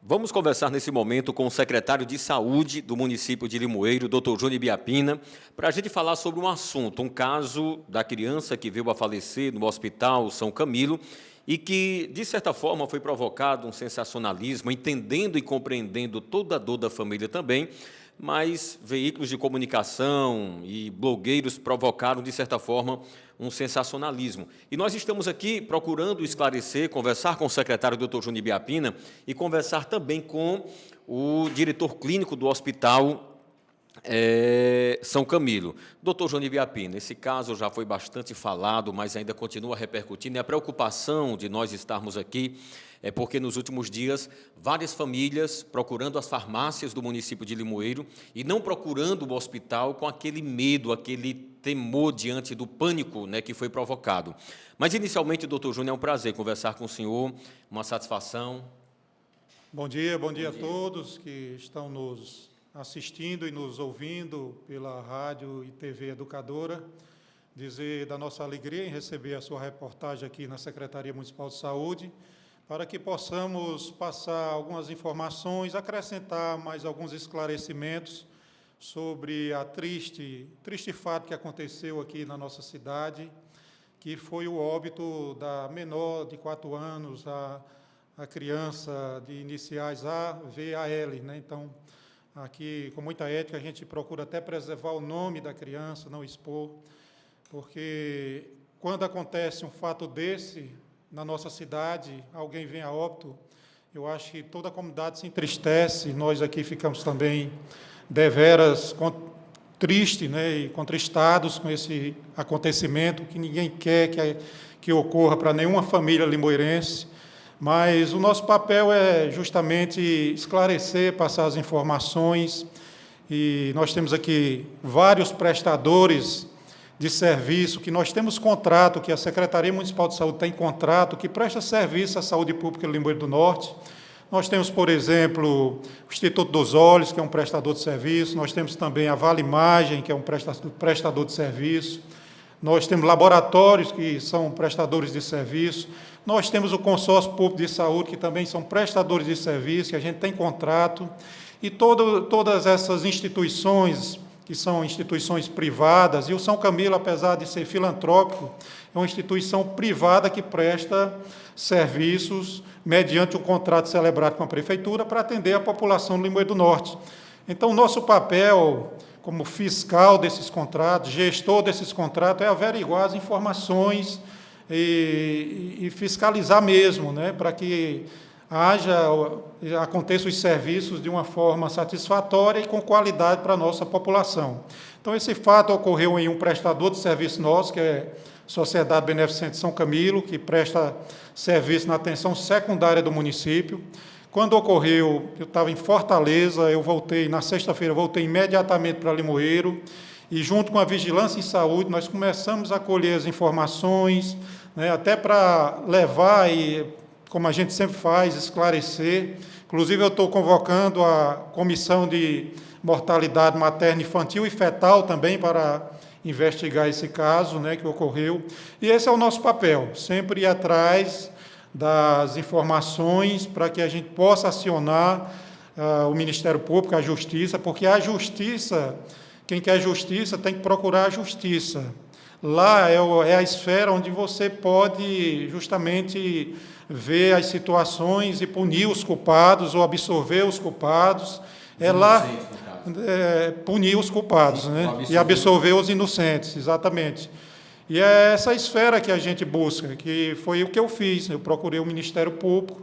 Vamos conversar nesse momento com o secretário de Saúde do município de Limoeiro, Dr. Júnior Biapina, para a gente falar sobre um assunto, um caso da criança que veio a falecer no Hospital São Camilo e que, de certa forma, foi provocado um sensacionalismo, entendendo e compreendendo toda a dor da família também, mas veículos de comunicação e blogueiros provocaram, de certa forma, um sensacionalismo. E nós estamos aqui procurando esclarecer, conversar com o secretário Dr. Júnior Biapina e conversar também com o diretor clínico do Hospital São Camilo. Doutor Júnior Biapina, esse caso já foi bastante falado, mas ainda continua repercutindo, e a preocupação de nós estarmos aqui é porque, nos últimos dias, várias famílias procurando as farmácias do município de Limoeiro e não procurando o hospital com aquele medo, aquele temor diante do pânico, que foi provocado. Mas, inicialmente, doutor Júnior, é um prazer conversar com o senhor, uma satisfação. Bom dia a todos que estão nos assistindo e nos ouvindo pela rádio e TV Educadora. Dizer da nossa alegria em receber a sua reportagem aqui na Secretaria Municipal de Saúde, para que possamos passar algumas informações, acrescentar mais alguns esclarecimentos sobre a triste fato que aconteceu aqui na nossa cidade, que foi o óbito da menor de 4 anos, a criança de iniciais A, V, A, L, Então, aqui, com muita ética, a gente procura até preservar o nome da criança, não expor, porque quando acontece um fato desse na nossa cidade, alguém vem a óbito, eu acho que toda a comunidade se entristece, nós aqui ficamos também deveras tristes, e contristados com esse acontecimento, que ninguém quer que ocorra para nenhuma família limoeirense, mas o nosso papel é justamente esclarecer, passar as informações, e nós temos aqui vários prestadores de serviço, que nós temos contrato, que a Secretaria Municipal de Saúde tem contrato, que presta serviço à saúde pública do Limoeiro do Norte. Nós temos, por exemplo, o Instituto dos Olhos, que é um prestador de serviço, nós temos também a Vale Imagem, que é um prestador de serviço, nós temos laboratórios, que são prestadores de serviço, nós temos o Consórcio Público de Saúde, que também são prestadores de serviço, que a gente tem contrato, e todas essas instituições, que são instituições privadas, e o São Camilo, apesar de ser filantrópico, é uma instituição privada que presta serviços mediante um contrato celebrado com a Prefeitura para atender a população do Limoeiro do Norte. Então, nosso papel como fiscal desses contratos, gestor desses contratos, é averiguar as informações e fiscalizar mesmo, para que aconteçam os serviços de uma forma satisfatória e com qualidade para a nossa população. Então, esse fato ocorreu em um prestador de serviço nosso, que é a Sociedade Beneficente São Camilo, que presta serviço na atenção secundária do município. Quando ocorreu, eu estava em Fortaleza, na sexta-feira, voltei imediatamente para Limoeiro, e junto com a Vigilância em Saúde, nós começamos a colher as informações, até para levar como a gente sempre faz, esclarecer. Inclusive, eu estou convocando a Comissão de Mortalidade Materna, Infantil e Fetal também para investigar esse caso, que ocorreu. E esse é o nosso papel, sempre ir atrás das informações para que a gente possa acionar o Ministério Público, a Justiça, porque a Justiça, quem quer justiça tem que procurar a justiça. Lá é a esfera onde você pode justamente ver as situações e punir os culpados ou absorver os culpados. Punir os culpados, e absorver os inocentes, exatamente. E é essa esfera que a gente busca, que foi o que eu fiz. Eu procurei o Ministério Público,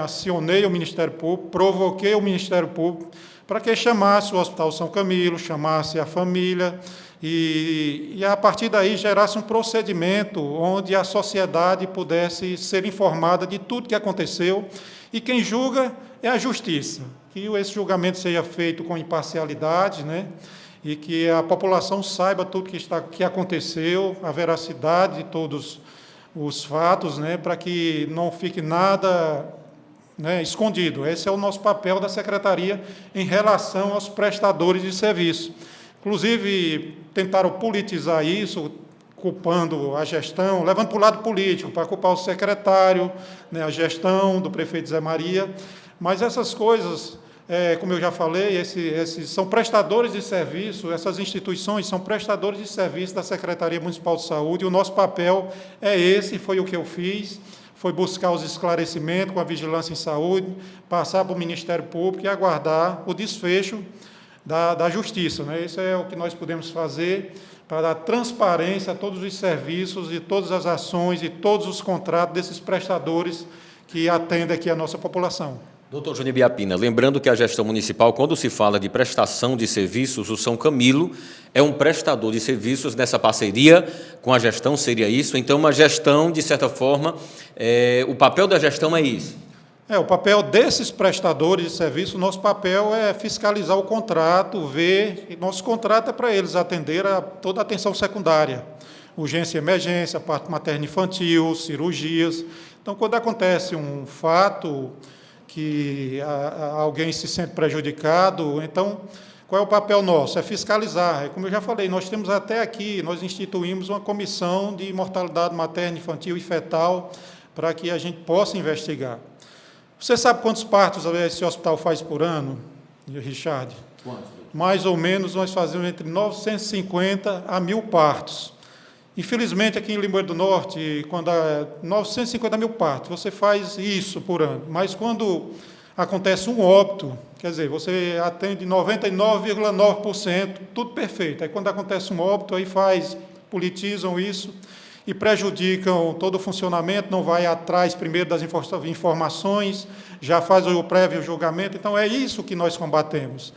acionei o Ministério Público, provoquei o Ministério Público para que chamasse o Hospital São Camilo, chamasse a família, e a partir daí gerasse um procedimento onde a sociedade pudesse ser informada de tudo que aconteceu, e quem julga é a Justiça, que esse julgamento seja feito com imparcialidade, e que a população saiba tudo que aconteceu, a veracidade de todos os fatos, para que não fique nada escondido. Esse é o nosso papel da Secretaria em relação aos prestadores de serviço. Inclusive, tentaram politizar isso, culpando a gestão, levando para o lado político, para culpar o secretário, a gestão do prefeito Zé Maria, Mas essas coisas, como eu já falei, esses são prestadores de serviço, essas instituições são prestadores de serviço da Secretaria Municipal de Saúde, e o nosso papel é esse, foi o que eu fiz, foi buscar os esclarecimentos com a Vigilância em Saúde, passar para o Ministério Público e aguardar o desfecho da Justiça. Né? Isso é o que nós podemos fazer para dar transparência a todos os serviços e todas as ações e todos os contratos desses prestadores que atendem aqui a nossa população. Doutor Júnior Biapina, lembrando que a gestão municipal, quando se fala de prestação de serviços, o São Camilo é um prestador de serviços nessa parceria com a gestão, seria isso? Então, uma gestão, de certa forma, o papel da gestão é isso? O papel desses prestadores de serviço, nosso papel é fiscalizar o contrato, ver, nosso contrato é para eles atender a toda a atenção secundária, urgência e emergência, parto materno infantil, cirurgias. Então, quando acontece um fato que alguém se sente prejudicado, então, qual é o papel nosso? É fiscalizar. Como eu já falei, nós temos até aqui, nós instituímos uma comissão de mortalidade materna, infantil e fetal para que a gente possa investigar. Você sabe quantos partos esse hospital faz por ano, Richard? Quantos? Mais ou menos, nós fazemos entre 950 a 1.000 partos. Infelizmente, aqui em Limoeiro do Norte, quando há 950 mil partos, você faz isso por ano. Mas quando acontece um óbito, quer dizer, você atende 99,9%, tudo perfeito. Aí, quando acontece um óbito, aí politizam isso e prejudicam todo o funcionamento, não vai atrás primeiro das informações, já faz o prévio julgamento. Então, é isso que nós combatemos.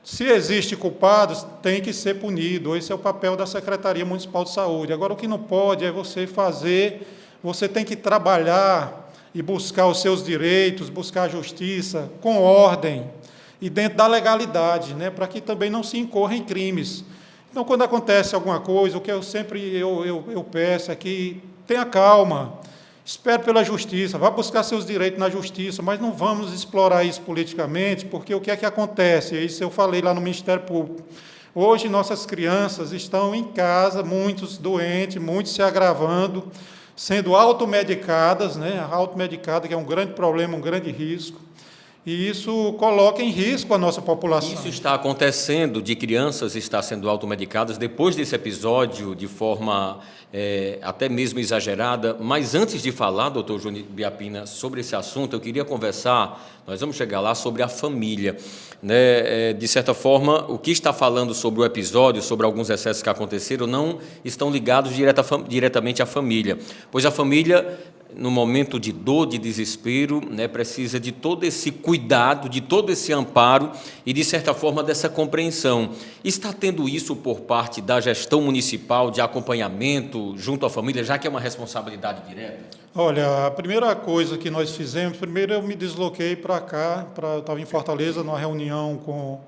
Se existe culpados, tem que ser punido. Esse é o papel da Secretaria Municipal de Saúde. Agora, o que não pode é você tem que trabalhar e buscar os seus direitos, buscar a justiça com ordem e dentro da legalidade, né, para que também não se incorra em crimes. Então, quando acontece alguma coisa, o que eu sempre peço é que tenha calma, espere pela justiça, vá buscar seus direitos na justiça, mas não vamos explorar isso politicamente, porque o que é que acontece? Isso eu falei lá no Ministério Público. Hoje, nossas crianças estão em casa, muitos doentes, muitos se agravando, sendo automedicadas, né? Automedicada, que é um grande problema, um grande risco, e isso coloca em risco a nossa população. Isso está acontecendo, de crianças estar sendo automedicadas depois desse episódio, de forma até mesmo exagerada. Mas antes de falar, doutor Júnior Biapina, sobre esse assunto, eu queria conversar, nós vamos chegar lá, sobre a família. Né? De certa forma, o que está falando sobre o episódio, sobre alguns excessos que aconteceram, não estão ligados diretamente à família, pois a família, no momento de dor, de desespero, né, precisa de todo esse cuidado, de todo esse amparo e, de certa forma, dessa compreensão. Está tendo isso por parte da gestão municipal, de acompanhamento junto à família, já que é uma responsabilidade direta? Olha, a primeira coisa que nós fizemos, primeiro eu me desloquei para cá, eu estava em Fortaleza, numa reunião com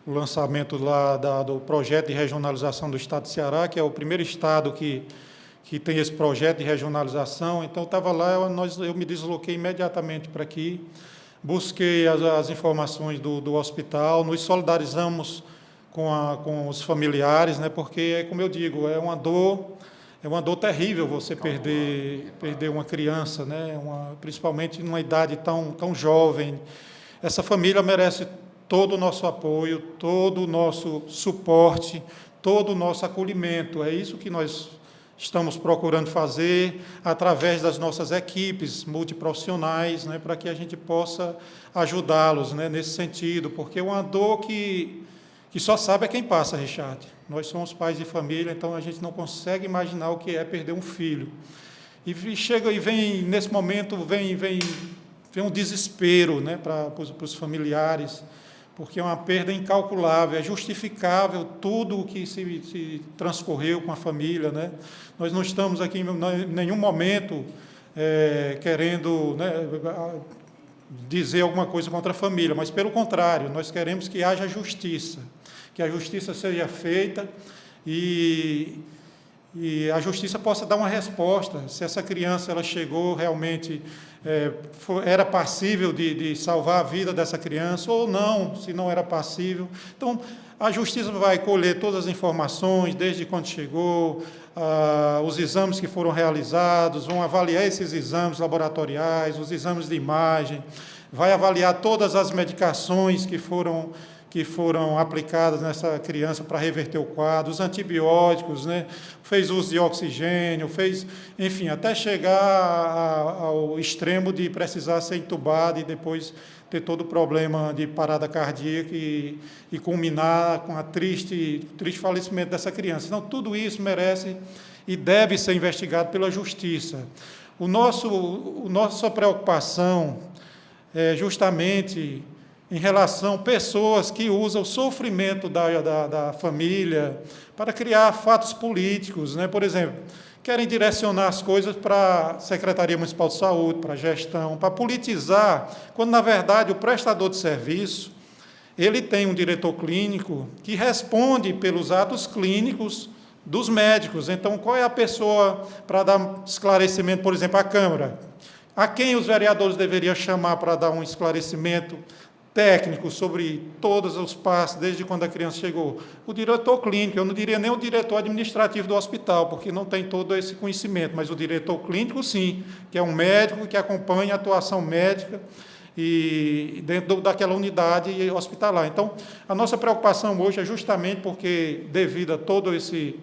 o lançamento lá do projeto de regionalização do Estado de Ceará, que é o primeiro estado que tem esse projeto de regionalização. Então, estava lá, eu me desloquei imediatamente para aqui, busquei as informações do hospital, nos solidarizamos com os familiares, né, porque, como eu digo, é uma dor terrível você perder uma criança, né, principalmente numa idade tão jovem. Essa família merece todo o nosso apoio, todo o nosso suporte, todo o nosso acolhimento. É isso que nós estamos procurando fazer através das nossas equipes multiprofissionais, né, para que a gente possa ajudá-los, né, nesse sentido, porque é uma dor que só sabe é quem passa, Richard. Nós somos pais de família, então a gente não consegue imaginar o que é perder um filho. E vem nesse momento, vem um desespero, né, para os familiares, porque é uma perda incalculável, é justificável tudo o que se transcorreu com a família, né? Nós não estamos aqui em nenhum momento querendo, né, dizer alguma coisa contra a família, mas, pelo contrário, nós queremos que haja justiça, que a justiça seja feita e a justiça possa dar uma resposta, se essa criança ela chegou realmente, era passível de salvar a vida dessa criança ou não, se não era passível. Então, a justiça vai colher todas as informações, desde quando chegou, os exames que foram realizados, vão avaliar esses exames laboratoriais, os exames de imagem, vai avaliar todas as medicações que foram aplicadas nessa criança para reverter o quadro, os antibióticos, né? Fez uso de oxigênio, enfim, até chegar ao extremo de precisar ser entubado e depois ter todo o problema de parada cardíaca e culminar com a triste falecimento dessa criança. Então, tudo isso merece e deve ser investigado pela Justiça. Nossa preocupação é justamente em relação a pessoas que usam o sofrimento da família para criar fatos políticos, né? Por exemplo, querem direcionar as coisas para a Secretaria Municipal de Saúde, para a gestão, para politizar, quando, na verdade, o prestador de serviço, ele tem um diretor clínico que responde pelos atos clínicos dos médicos. Então, qual é a pessoa para dar esclarecimento, por exemplo, à Câmara? A quem os vereadores deveriam chamar para dar um esclarecimento técnico sobre todos os passos, desde quando a criança chegou? O diretor clínico, eu não diria nem o diretor administrativo do hospital, porque não tem todo esse conhecimento, mas o diretor clínico, sim, que é um médico que acompanha a atuação médica e dentro daquela unidade hospitalar. Então, a nossa preocupação hoje é justamente porque, devido a todo esse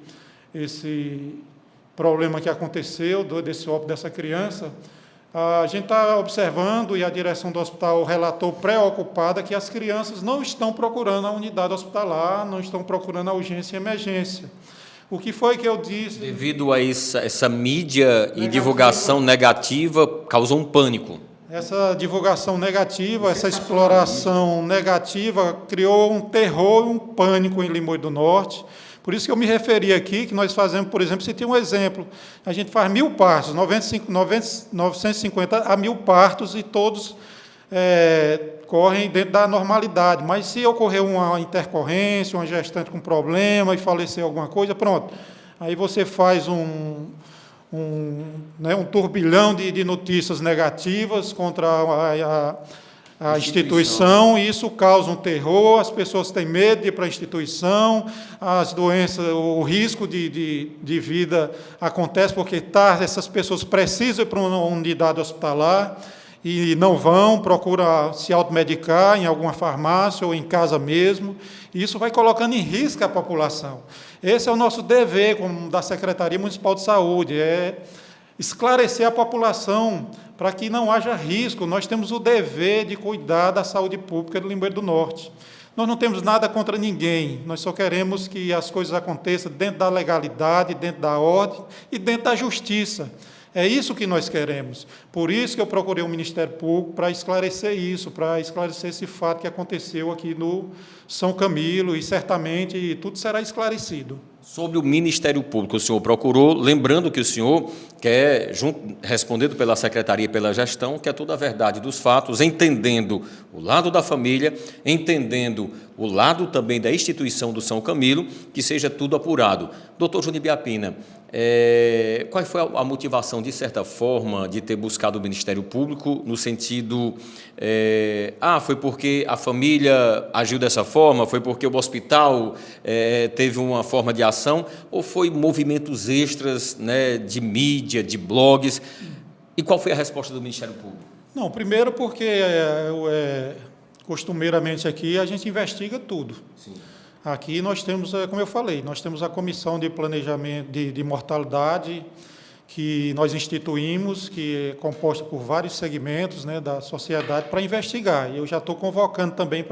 problema que aconteceu, desse óbito dessa criança, a gente está observando, e a direção do hospital relatou preocupada, que as crianças não estão procurando a unidade hospitalar, não estão procurando a urgência e emergência. O que foi que eu disse? Devido a essa mídia e divulgação negativa, causou um pânico. Essa divulgação negativa, essa exploração negativa, criou um terror e um pânico em Limoeiro do Norte. Por isso que eu me referi aqui, que nós fazemos, por exemplo, se tem um exemplo, a gente faz 1.000 partos, 950 a 1.000 partos, e todos correm dentro da normalidade. Mas se ocorrer uma intercorrência, uma gestante com problema e falecer alguma coisa, pronto. Aí você faz um turbilhão de notícias negativas contra a instituição, e isso causa um terror, as pessoas têm medo de ir para a instituição, as doenças, o risco de vida acontece porque essas pessoas precisam ir para uma unidade hospitalar e não vão, procuram se automedicar em alguma farmácia ou em casa mesmo, e isso vai colocando em risco a população. Esse é o nosso dever, como da Secretaria Municipal de Saúde, é esclarecer a população para que não haja risco. Nós temos o dever de cuidar da saúde pública do Limoeiro do Norte. Nós não temos nada contra ninguém, nós só queremos que as coisas aconteçam dentro da legalidade, dentro da ordem e dentro da justiça. É isso que nós queremos. Por isso que eu procurei o Ministério Público para esclarecer isso, para esclarecer esse fato que aconteceu aqui no São Camilo, e certamente tudo será esclarecido. Sobre o Ministério Público, o senhor procurou, lembrando que o senhor quer, respondendo pela Secretaria e pela gestão, quer toda a verdade dos fatos, entendendo o lado da família, entendendo o lado também da instituição do São Camilo, que seja tudo apurado. Doutor Júnior Biapina, qual foi a motivação, de certa forma, de ter buscado o Ministério Público, no sentido, foi porque a família agiu dessa forma, foi porque o hospital teve uma forma de ação, ou foi movimentos extras, né, de mídia, de blogs? E qual foi a resposta do Ministério Público? Não, primeiro porque, costumeiramente aqui, a gente investiga tudo. Sim. Aqui nós temos, como eu falei, nós temos a comissão de planejamento de mortalidade, que nós instituímos, que é composta por vários segmentos, né, da sociedade, para investigar. E eu já estou convocando também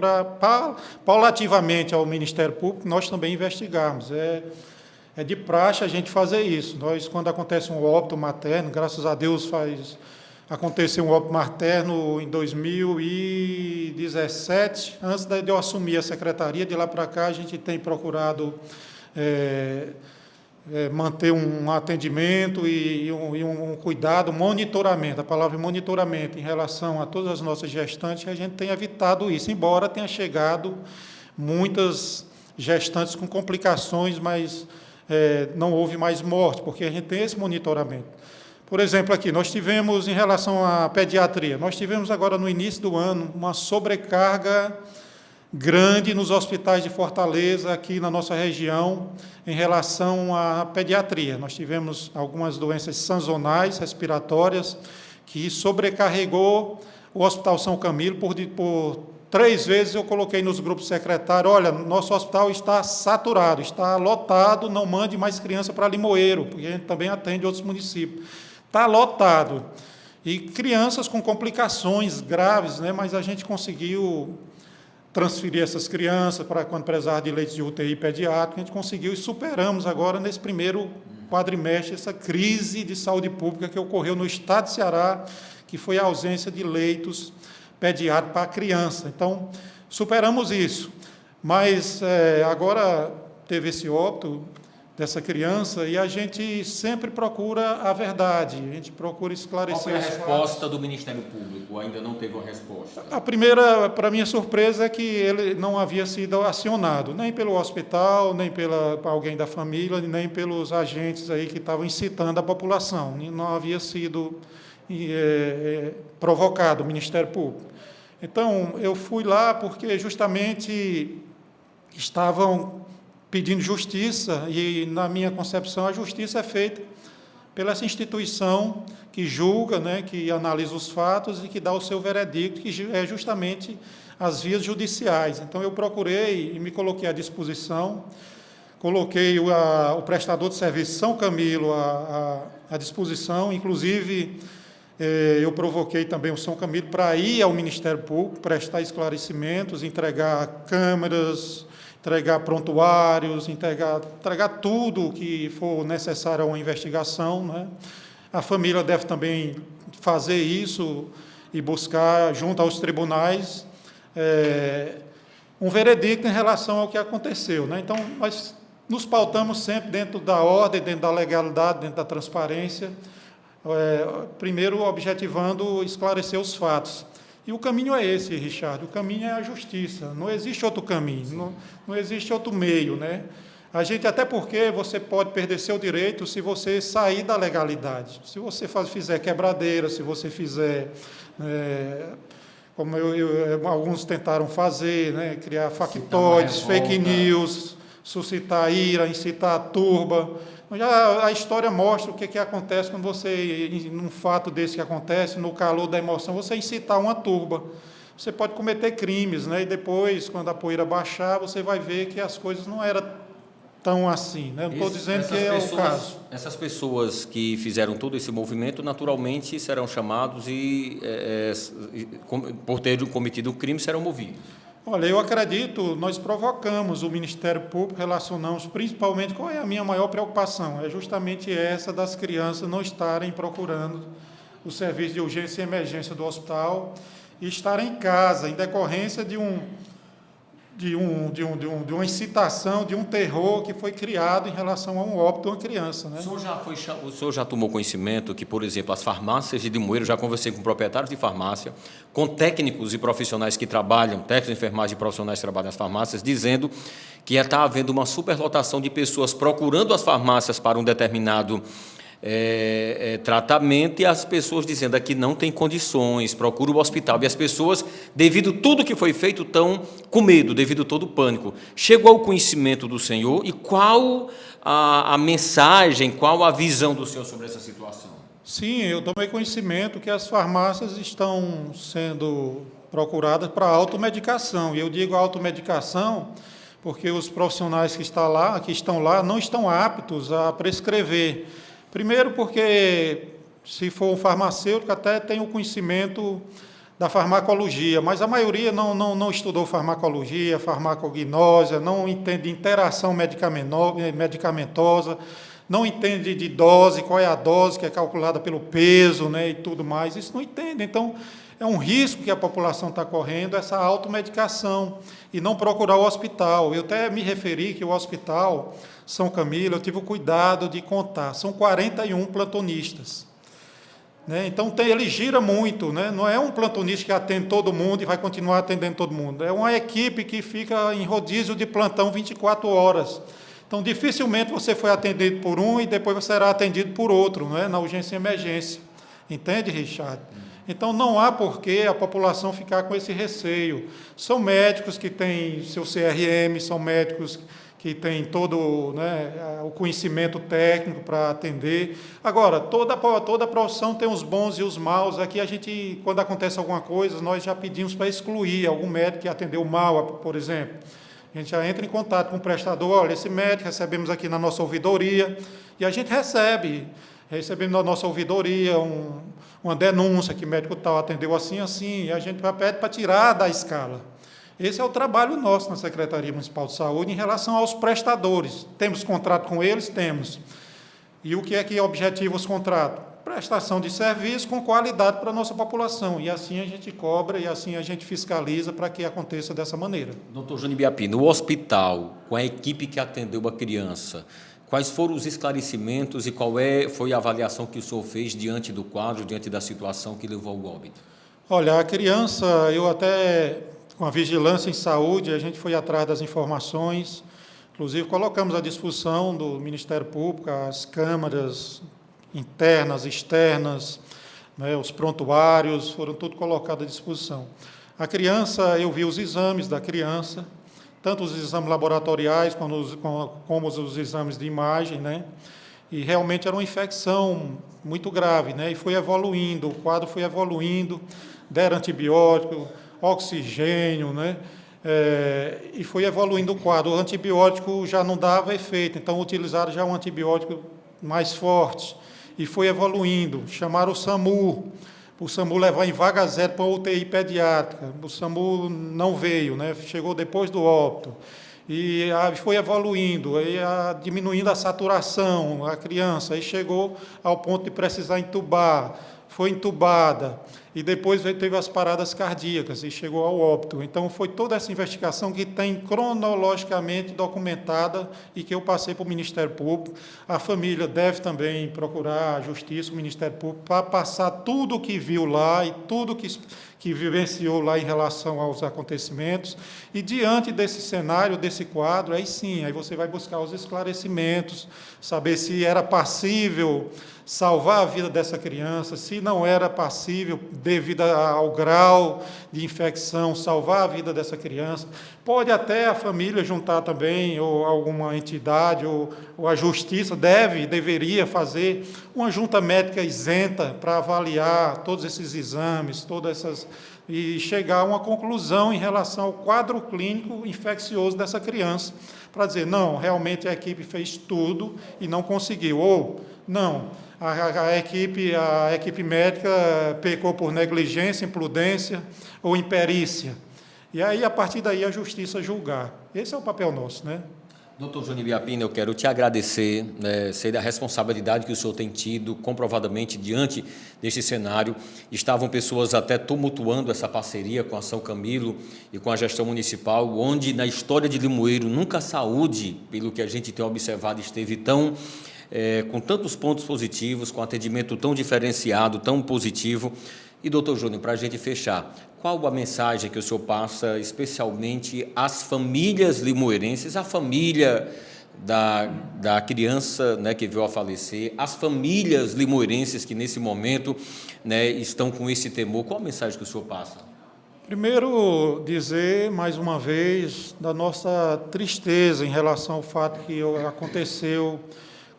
paulativamente ao Ministério Público, nós também investigarmos. É de praxe a gente fazer isso. Nós, quando acontece um óbito materno, graças a Deus aconteceu um óbito materno em 2017, antes de eu assumir a secretaria. De lá para cá, a gente tem procurado manter um atendimento e um cuidado, monitoramento, a palavra monitoramento, em relação a todas as nossas gestantes, que a gente tem evitado isso, embora tenha chegado muitas gestantes com complicações, mas não houve mais morte, porque a gente tem esse monitoramento. Por exemplo, aqui, nós tivemos, em relação à pediatria, nós tivemos agora, no início do ano, uma sobrecarga grande nos hospitais de Fortaleza, aqui na nossa região, em relação à pediatria. Nós tivemos algumas doenças sazonais, respiratórias, que sobrecarregou o Hospital São Camilo, por 3 vezes eu coloquei nos grupos secretários, olha, nosso hospital está saturado, está lotado, não mande mais criança para Limoeiro, porque a gente também atende outros municípios. Está lotado. E crianças com complicações graves, né, mas a gente conseguiu transferir essas crianças para quando precisar de leitos de UTI pediátrica, a gente conseguiu e superamos agora, nesse primeiro quadrimestre, essa crise de saúde pública que ocorreu no estado de Ceará, que foi a ausência de leitos pediátricos para a criança. Então, superamos isso. Mas agora teve esse óbito dessa criança e a gente sempre procura a verdade, a gente procura esclarecer. Qual foi a resposta do Ministério Público? Ainda não teve uma resposta. A primeira, para minha surpresa, é que ele não havia sido acionado, nem pelo hospital, nem pela alguém da família, nem pelos agentes aí que estavam incitando a população. Não havia sido provocado o Ministério Público. Então, eu fui lá porque justamente estavam pedindo justiça, e, na minha concepção, a justiça é feita pela essa instituição que julga, né, que analisa os fatos e que dá o seu veredicto, que é justamente as vias judiciais. Então, eu procurei e me coloquei à disposição, coloquei o prestador de serviço São Camilo à disposição, inclusive eu provoquei também o São Camilo para ir ao Ministério Público, prestar esclarecimentos, entregar câmeras, entregar prontuários, entregar tudo o que for necessário a uma investigação, né? A família deve também fazer isso e buscar, junto aos tribunais, um veredicto em relação ao que aconteceu, né? Então, nós nos pautamos sempre dentro da ordem, dentro da legalidade, dentro da transparência, primeiro objetivando esclarecer os fatos. E o caminho é esse, Richard, o caminho é a justiça, não existe outro caminho, não existe outro meio, né? A gente, até porque você pode perder seu direito se você sair da legalidade, se você fizer quebradeira, se você fizer, como alguns tentaram fazer, né? Criar factoides, fake news, suscitar ira, incitar a turba. Já a história mostra o que acontece quando você, num fato desse que acontece, no calor da emoção, você incitar uma turba. Você pode cometer crimes, né? E depois, quando a poeira baixar, você vai ver que as coisas não eram tão assim, né? Não estou dizendo que é o caso. Essas pessoas que fizeram todo esse movimento, naturalmente, serão chamados e, por terem cometido um crime, serão movidos. Olha, eu acredito, nós provocamos o Ministério Público, relacionamos principalmente, qual é a minha maior preocupação? É justamente essa das crianças não estarem procurando o serviço de urgência e emergência do hospital e estarem em casa, em decorrência de uma incitação, de um terror que foi criado em relação a um óbito de uma criança, né? O senhor já tomou conhecimento que, por exemplo, as farmácias de Limoeiro, já conversei com proprietários de farmácia, com técnicos e profissionais que trabalham, técnicos de enfermagem e profissionais que trabalham nas farmácias, dizendo que está havendo uma superlotação de pessoas procurando as farmácias para um determinado tratamento, e as pessoas dizendo aqui não tem condições, procura o hospital, e as pessoas, devido a tudo que foi feito, estão com medo, devido a todo o pânico. Chegou ao conhecimento do senhor, e qual a mensagem, qual a visão do senhor sobre essa situação? Sim, eu tomei conhecimento que as farmácias estão sendo procuradas para automedicação, e eu digo automedicação porque os profissionais que estão lá não estão aptos a prescrever. Primeiro porque, se for um farmacêutico, até tem o conhecimento da farmacologia, mas a maioria não estudou farmacologia, farmacognose, não entende de interação medicamentosa, não entende de dose, qual é a dose que é calculada pelo peso, né, e tudo mais, isso não entende. Então, é um risco que a população está correndo, essa automedicação, e não procurar o hospital. Eu até me referi que o hospital São Camilo, eu tive o cuidado de contar, são 41 plantonistas. Né? Então, ele gira muito, né? Não é um plantonista que atende todo mundo e vai continuar atendendo todo mundo, é uma equipe que fica em rodízio de plantão 24 horas. Então, dificilmente você foi atendido por um e depois você será atendido por outro, né? Na urgência e emergência. Entende, Richard? Então, não há por que a população ficar com esse receio. São médicos que têm seu CRM, são médicos que tem todo, né, o conhecimento técnico para atender. Agora, toda profissão tem os bons e os maus. Aqui a gente, quando acontece alguma coisa, nós já pedimos para excluir algum médico que atendeu mal, por exemplo. A gente já entra em contato com o prestador, olha, esse médico recebemos aqui na nossa ouvidoria, e a gente recebemos na nossa ouvidoria uma denúncia que o médico tal atendeu assim, assim, e a gente pede para tirar da escala. Esse é o trabalho nosso na Secretaria Municipal de Saúde em relação aos prestadores. Temos contrato com eles? Temos. E o que objetiva os contratos? Prestação de serviço com qualidade para a nossa população. E assim a gente cobra e assim a gente fiscaliza para que aconteça dessa maneira. Doutor Júnior Biapina, no hospital, com a equipe que atendeu a criança, quais foram os esclarecimentos e qual foi a avaliação que o senhor fez diante do quadro, diante da situação que levou ao óbito? Olha, a criança, eu até... Com a vigilância em saúde, a gente foi atrás das informações, inclusive colocamos à disposição do Ministério Público as câmaras internas, externas, né, os prontuários, foram tudo colocado à disposição. A criança, eu vi os exames da criança, tanto os exames laboratoriais como os exames de imagem, né, e realmente era uma infecção muito grave, né, e foi evoluindo, o quadro foi evoluindo, deram antibiótico, oxigênio, né? E foi evoluindo o quadro. O antibiótico já não dava efeito, então utilizaram já um antibiótico mais forte, e foi evoluindo. Chamaram o SAMU levar em vaga zero para a UTI pediátrica. O SAMU não veio, né? Chegou depois do óbito. E foi evoluindo, diminuindo a saturação, a criança, aí chegou ao ponto de precisar entubar, foi entubada, e depois teve as paradas cardíacas e chegou ao óbito. Então, foi toda essa investigação que tem cronologicamente documentada e que eu passei para o Ministério Público. A família deve também procurar a Justiça, o Ministério Público, para passar tudo o que viu lá e tudo que vivenciou lá em relação aos acontecimentos. E, diante desse cenário, desse quadro, aí sim, aí você vai buscar os esclarecimentos, saber se era passível salvar a vida dessa criança, se não era passível, devido ao grau de infecção, salvar a vida dessa criança. Pode até a família juntar também, ou alguma entidade, ou a Justiça deveria fazer uma junta médica isenta para avaliar todos esses exames, e chegar a uma conclusão em relação ao quadro clínico infeccioso dessa criança, para dizer, não, realmente a equipe fez tudo e não conseguiu, ou não, a equipe médica pecou por negligência, imprudência ou imperícia. E aí, a partir daí, a Justiça julgar. Esse é o papel nosso, né? Doutor Júnior Biapina, eu quero te agradecer, sei da responsabilidade que o senhor tem tido, comprovadamente, diante deste cenário. Estavam pessoas até tumultuando essa parceria com a São Camilo e com a gestão municipal, onde, na história de Limoeiro, nunca a saúde, pelo que a gente tem observado, esteve com tantos pontos positivos, com atendimento tão diferenciado, tão positivo. E, doutor Júnior, para a gente fechar, qual a mensagem que o senhor passa especialmente às famílias limoeirenses, à família da criança, né, que veio a falecer, às famílias limoeirenses que nesse momento, né, estão com esse temor? Qual a mensagem que o senhor passa? Primeiro, dizer mais uma vez da nossa tristeza em relação ao fato que aconteceu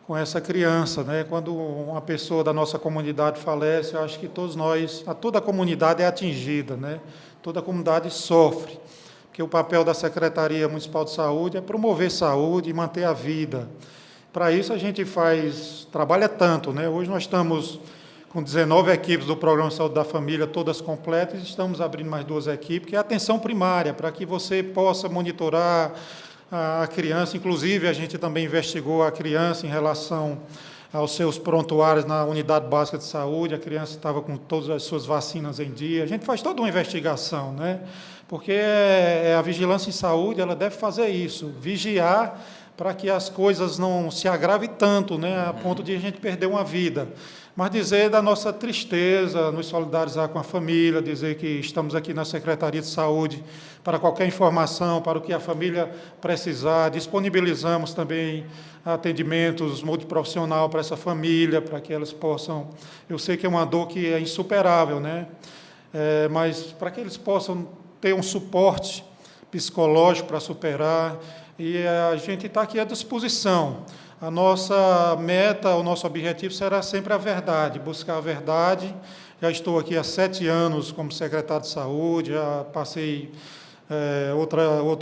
com essa criança, né? Quando uma pessoa da nossa comunidade falece, eu acho que todos nós, toda a comunidade é atingida, né? Toda a comunidade sofre, porque o papel da Secretaria Municipal de Saúde é promover saúde e manter a vida. Para isso a gente trabalha tanto, né? Hoje nós estamos com 19 equipes do Programa de Saúde da Família, todas completas, e estamos abrindo mais 2 equipes, que é a atenção primária, para que você possa monitorar a criança. Inclusive, a gente também investigou a criança em relação aos seus prontuários na Unidade Básica de Saúde, a criança estava com todas as suas vacinas em dia. A gente faz toda uma investigação, né? Porque a vigilância em saúde, ela deve fazer isso, vigiar para que as coisas não se agravem tanto, né, a ponto de a gente perder uma vida. Mas dizer da nossa tristeza, nos solidarizar com a família, dizer que estamos aqui na Secretaria de Saúde para qualquer informação, para o que a família precisar. Disponibilizamos também atendimentos multiprofissional para essa família, para que elas possam... Eu sei que é uma dor que é insuperável, né? Mas para que eles possam ter um suporte psicológico para superar, e a gente está aqui à disposição. A nossa meta, o nosso objetivo será sempre a verdade, buscar a verdade. Já estou aqui há 7 anos como secretário de saúde, já passei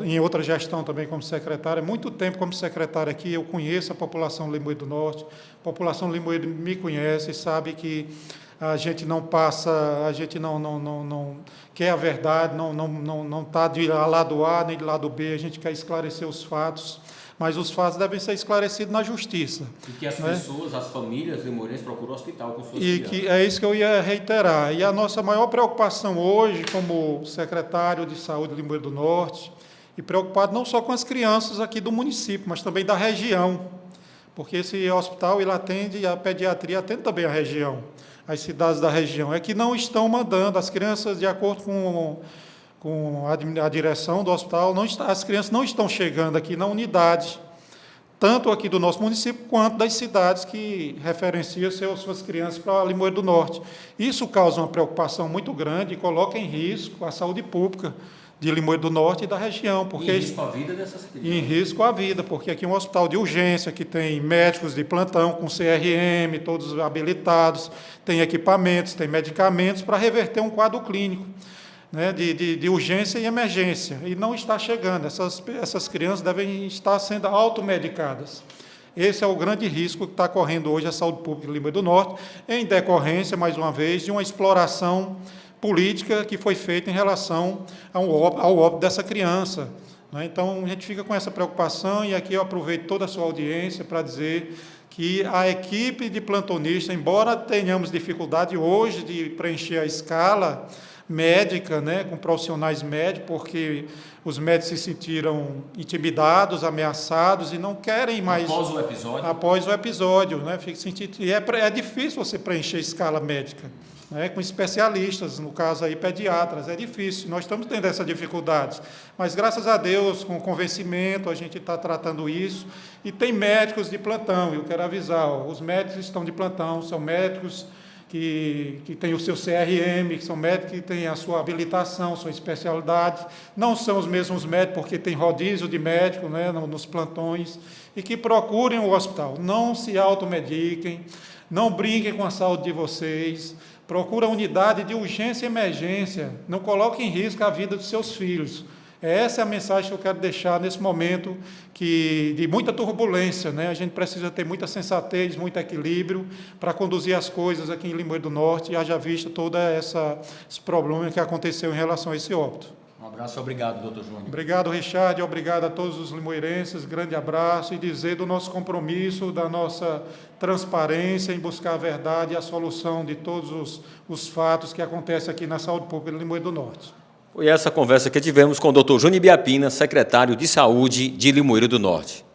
em outra gestão também como secretário. Muito tempo como secretário aqui, eu conheço a população de Limoeiro do Norte, a população de Limoeiro me conhece, sabe que a gente não passa, a gente não quer a verdade, não está de lado A nem de lado B, a gente quer esclarecer os fatos, mas os fatos devem ser esclarecidos na justiça. E que as pessoas, as famílias limoeirenses procuram o hospital com suas crianças. Que é isso que eu ia reiterar. E a nossa maior preocupação hoje, como secretário de Saúde de Limoeiro do Norte, e preocupado não só com as crianças aqui do município, mas também da região, porque esse hospital ele atende, a pediatria atende também a região, as cidades da região, é que não estão mandando as crianças, de acordo com a direção do hospital, as crianças não estão chegando aqui na unidade, tanto aqui do nosso município, quanto das cidades que referenciam suas crianças para Limoeiro do Norte. Isso causa uma preocupação muito grande e coloca em risco a saúde pública de Limoeiro do Norte e da região. Porque em risco a vida dessas crianças. Em risco a vida, porque aqui é um hospital de urgência, que tem médicos de plantão com CRM, todos habilitados, tem equipamentos, tem medicamentos para reverter um quadro clínico, né, de urgência e emergência, e não está chegando. Essas crianças devem estar sendo automedicadas. Esse é o grande risco que está correndo hoje a saúde pública de Limoeiro do Norte, em decorrência, mais uma vez, de uma exploração política que foi feita em relação ao óbito dessa criança. Né? Então, a gente fica com essa preocupação, e aqui eu aproveito toda a sua audiência para dizer que a equipe de plantonista, embora tenhamos dificuldade hoje de preencher a escala médica, né, com profissionais médicos, porque os médicos se sentiram intimidados, ameaçados e não querem mais... Após o episódio? Após o episódio, né, fica sentindo, e é difícil você preencher a escala médica, né, com especialistas, no caso aí pediatras, é difícil, nós estamos tendo essa dificuldade, mas graças a Deus, com convencimento, a gente está tratando isso, e tem médicos de plantão, eu quero avisar, os médicos estão de plantão, são médicos que têm o seu CRM, que são médicos que têm a sua habilitação, sua especialidade, não são os mesmos médicos, porque tem rodízio de médicos, né, nos plantões, e que procurem o hospital, não se automediquem, não brinquem com a saúde de vocês, procurem a unidade de urgência e emergência, não coloquem em risco a vida dos seus filhos. Essa é a mensagem que eu quero deixar nesse momento de muita turbulência, né? A gente precisa ter muita sensatez, muito equilíbrio para conduzir as coisas aqui em Limoeiro do Norte, e haja vista todo esse problema que aconteceu em relação a esse óbito. Um abraço, obrigado, doutor Júnior. Obrigado, Richard, obrigado a todos os limoeirenses, grande abraço, e dizer do nosso compromisso, da nossa transparência em buscar a verdade e a solução de todos os fatos que acontecem aqui na saúde pública de Limoeiro do Norte. Foi essa conversa que tivemos com o Dr. Júnior Biapina, secretário de Saúde de Limoeiro do Norte.